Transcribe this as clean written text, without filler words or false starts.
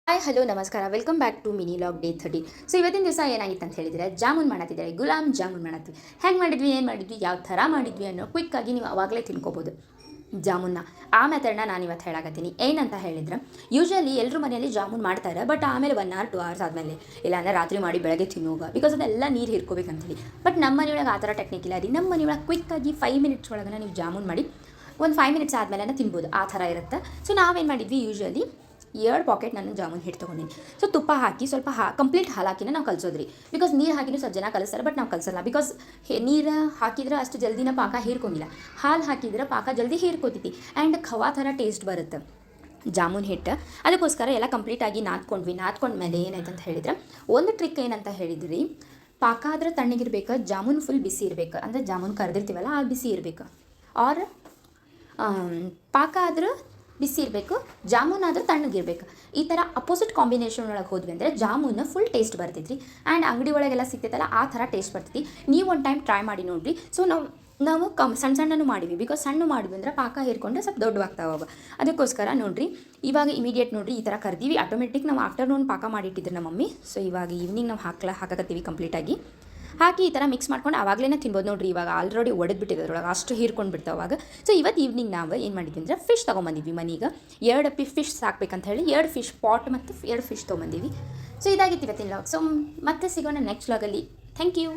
Hi hello ನಮಸ್ಕಾರ welcome back to mini log day 30. So ಇವತ್ತಿನ ದಿವಸ ಏನಾಗಿತ್ತು ಅಂತ ಹೇಳಿದರೆ ಜಾಮೂನ್ ಮಾಡತ್ತಿದ್ದಾರೆ, ಗುಲಾಬ್ ಜಾಮೂನ್ ಮಾಡತ್ವಿ. ಹೆಂಗೆ ಮಾಡಿದ್ವಿ, ಏನು ಮಾಡಿದ್ವಿ, ಯಾವ ಥರ ಮಾಡಿದ್ವಿ ಅನ್ನೋ ಕ್ವಿಕ್ಕಾಗಿ ನೀವು ಅವಾಗಲೇ ತಿನ್ಕೋಬೋದು ಜಾಮೂನ್ನ. ಆ ಮೆಥಡ್ನ ನಾನು ಇವತ್ತು ಹೇಳಕತ್ತೀನಿ. ಏನಂತ ಹೇಳಿದ್ರೆ, ಯೂಶ್ವಲಿ ಎಲ್ಲರೂ ಮನೆಯಲ್ಲಿ ಜಾಮೂನ್ ಮಾಡ್ತಾರೆ, ಬಟ್ ಆಮೇಲೆ 1 hour 2 hours ಆದಮೇಲೆ ಇಲ್ಲಾಂದರೆ ರಾತ್ರಿ ಮಾಡಿ ಬೆಳಗ್ಗೆ ತಿನ್ನೋಗ, ಬಿಕಾಸ್ ಅದೆಲ್ಲ ನೀರು ಹಿರ್ಕೋಬೇಕಂತೇಳಿ. ಬಟ್ ನಮ್ಮ ಮನೆಯೊಳಗೆ ಆ ಥರ ಟೆಕ್ನಿಕ್ ಇಲ್ಲ ರೀ. ನಮ್ಮ ಮನೆಯೊಳಗೆ ಕ್ವಿಕ್ಕಾಗಿ 5 minutes ಒಳಗೆ ನೀವು ಜಾಮೂನ್ ಮಾಡಿ ಒಂದು 5 minutes ಆದಮೇಲೆ ತಿನ್ಬೋದು, ಆ ಥರ ಇರುತ್ತೆ. ಸೊ ನಾವೇನು ಮಾಡಿದ್ವಿ, ಯೂಶ್ವಲಿ 2 ಪಾಕೆಟ್ ನಾನು ಜಾಮೂನ್ ಹಿಟ್ಟು ತೊಗೊಂಡಿನಿ. ಸೊ ತುಪ್ಪ ಹಾಕಿ ಸ್ವಲ್ಪ ಕಂಪ್ಲೀಟ್ ಹಾಲು ಹಾಕಿನ ನಾವು ಕಲಿಸೋದ್ರಿ. ಬಿಕಾಸ್ ನೀರು ಹಾಕಿನೂ ಸ್ವಲ್ಪ ಜನ ಕಲಿಸ್ತಾರೆ, ಬಟ್ ನಾವು ಕಲಿಸಲ್ಲ. ಬಿಕಾಸ್ ನೀರು ಹಾಕಿದ್ರೆ ಅಷ್ಟು ಜಲ್ದಿನ ಪಾಕ ಹೀರ್ಕೊಂಗಿಲ್ಲ. ಹಾಲು ಹಾಕಿದ್ರೆ ಪಾಕ ಜಲ್ದಿ ಹೀರ್ಕೋತೈತಿ ಆ್ಯಂಡ್ ಖವಾ ಥರ ಟೇಸ್ಟ್ ಬರುತ್ತೆ ಜಾಮೂನ್ ಹಿಟ್ಟು. ಅದಕ್ಕೋಸ್ಕರ ಎಲ್ಲ ಕಂಪ್ಲೀಟಾಗಿ ನಾದ್ಕೊಂಡ್ಮೇಲೆ ಏನಾಯ್ತು ಅಂತ ಹೇಳಿದ್ರೆ, ಒಂದು ಟ್ರಿಕ್ ಏನಂತ ಹೇಳಿದ್ರಿ, ಪಾಕ ಆದ್ರೆ ತಣ್ಣಗಿರ್ಬೇಕು, ಜಾಮೂನ್ ಫುಲ್ ಬಿಸಿ ಇರಬೇಕು. ಅಂದರೆ ಜಾಮೂನ್ ಕರೆದಿರ್ತೀವಲ್ಲ ಆ ಬಿಸಿ ಇರಬೇಕು. ಆರ್ ಪಾಕ ಆದ್ರೆ ಬಿಸಿ ಇರಬೇಕು, ಜಾಮೂನ್ ಆದ್ರೆ ತಣ್ಣಗಿರ್ಬೇಕು. ಈ ಥರ ಅಪೋಸಿಟ್ ಕಾಂಬಿನೇಷನ್ ಒಳಗೆ ಹೋದ್ವಿ ಅಂದರೆ ಜಾಮೂನ್ ಫುಲ್ ಟೇಸ್ಟ್ ಬರ್ತೈತ್ರಿ. ಆ್ಯಂಡ್ ಅಂಗಡಿ ಒಳಗೆಲ್ಲ ಸಿಗ್ತೈತಲ್ಲ ಆ ಥರ ಟೇಸ್ಟ್ ಬರ್ತೈತಿ. ನೀವು ಒಂದು ಟೈಮ್ ಟ್ರೈ ಮಾಡಿ ನೋಡಿರಿ. ಸೊ ನಾವು ಸಣ್ಣನೂ ಮಾಡಿವಿ, ಬಿಕಾಸ್ ಸಣ್ಣ ಮಾಡಿದ್ವಿ ಅಂದ್ರೆ ಪಾಕ ಹೇರ್ಕೊಂಡು ಸ್ವಲ್ಪ ದೊಡ್ಡವಾಗ್ತಾವ. ಅದಕ್ಕೋಸ್ಕರ ನೋಡಿರಿ, ಇವಾಗ ಇಮಿಡಿಯೇಟ್ ನೋಡಿರಿ ಈ ಥರ ಕರ್ದೀವಿ. ಆಟೋಮೆಟಿಕ್ ನಾವು ಆಫ್ಟರ್ನೂನ್ ಪಾಕ ಮಾಡಿಟ್ಟಿದ್ರು ನಮ್ಮ ಮಮ್ಮಿ. ಸೊ ಇವಾಗ ಈವ್ನಿಂಗ್ ನಾವು ಹಾಕಕತ್ತೀವಿ ಕಂಪ್ಲೀಟಾಗಿ. ಹಾಕಿ ಈ ಥರ ಮಿಕ್ಸ್ ಮಾಡ್ಕೊಂಡು ಆವಾಗಲೇ ತಿನ್ಬೋದು. ನೋಡಿರಿ, ಇವಾಗ ಆಲ್ರೆಡಿ ಒಡೆದ್ಬಿಟ್ಟಿದೆ ಅದ್ರೊಳಗೆ, ಅಷ್ಟು ಹೀರ್ಕೊಂಡು ಬಿಡ್ತಾವೆ ಅವಾಗ. ಸೊ ಇವತ್ತು ಈವ್ನಿಂಗ್ ನಾವು ಏನು ಮಾಡಿದ್ವಿ ಅಂದರೆ ಫಿಶ್ ತೊಗೊಂಬಂದಿದ್ವಿ ಮನೆಗೆ. 2 ಫಿಶ್ ಸಾಕ್ಬೇಕಂತ ಹೇಳಿ 2 ಫಿಶ್ ಪಾಟ್ ಮತ್ತು 2 ಫಿಶ್ ತೊಗೊಂಬಂದಿವಿ. ಸೊ ಇದಾಗಿತ್ತು ಇವತ್ತಿನ ಲಾಗ್. ಸೊ ಮತ್ತೆ ಸಿಗೋಣ ನೆಕ್ಸ್ಟ್ ಲಾಗಲ್ಲಿ. Thank you.